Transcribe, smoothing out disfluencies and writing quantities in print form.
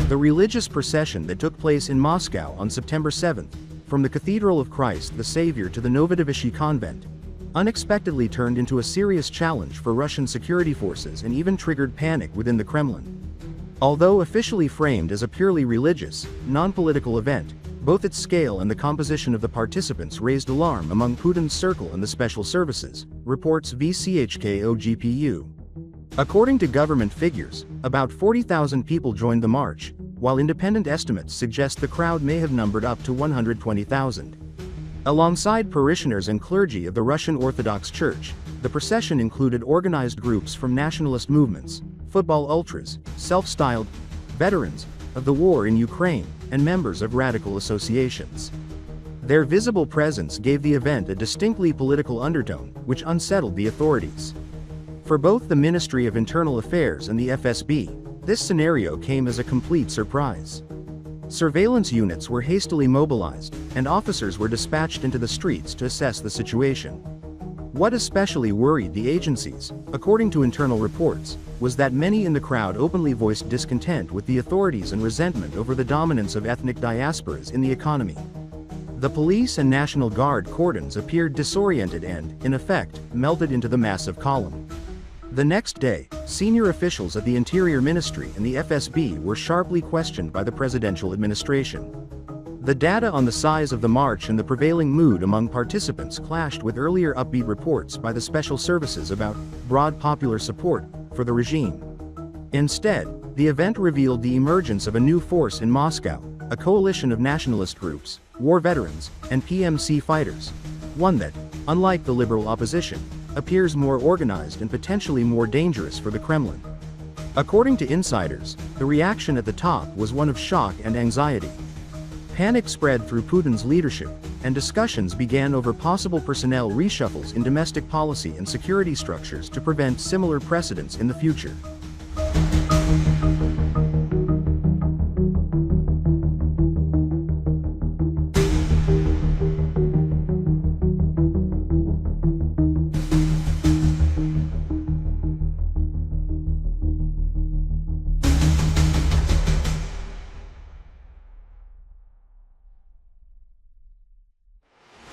The religious procession that took place in Moscow on September 7, from the Cathedral of Christ the Savior to the Novodevichy convent, unexpectedly turned into a serious challenge for Russian security forces and even triggered panic within the Kremlin. Although officially framed as a purely religious, non-political event, both its scale and the composition of the participants raised alarm among Putin's circle and the special services, reports VCHKOGPU. According to government figures, about 40,000 people joined the march, while independent estimates suggest the crowd may have numbered up to 120,000. Alongside parishioners and clergy of the Russian Orthodox Church, the procession included organized groups from nationalist movements, football ultras, self-styled veterans of the war in Ukraine, and members of radical associations. Their visible presence gave the event a distinctly political undertone, which unsettled the authorities. For both the Ministry of Internal Affairs and the FSB, this scenario came as a complete surprise. Surveillance units were hastily mobilized, and officers were dispatched into the streets to assess the situation. What especially worried the agencies, according to internal reports, was that many in the crowd openly voiced discontent with the authorities and resentment over the dominance of ethnic diasporas in the economy. The police and National Guard cordons appeared disoriented and, in effect, melted into the massive column. The next day, senior officials at the Interior Ministry and the FSB were sharply questioned by the presidential administration. The data on the size of the march and the prevailing mood among participants clashed with earlier upbeat reports by the special services about broad popular support for the regime. Instead, the event revealed the emergence of a new force in Moscow, a coalition of nationalist groups, war veterans, and PMC fighters, one that, unlike the liberal opposition, appears more organized and potentially more dangerous for the Kremlin. According to insiders, the reaction at the top was one of shock and anxiety. Panic spread through Putin's leadership, and discussions began over possible personnel reshuffles in domestic policy and security structures to prevent similar precedents in the future.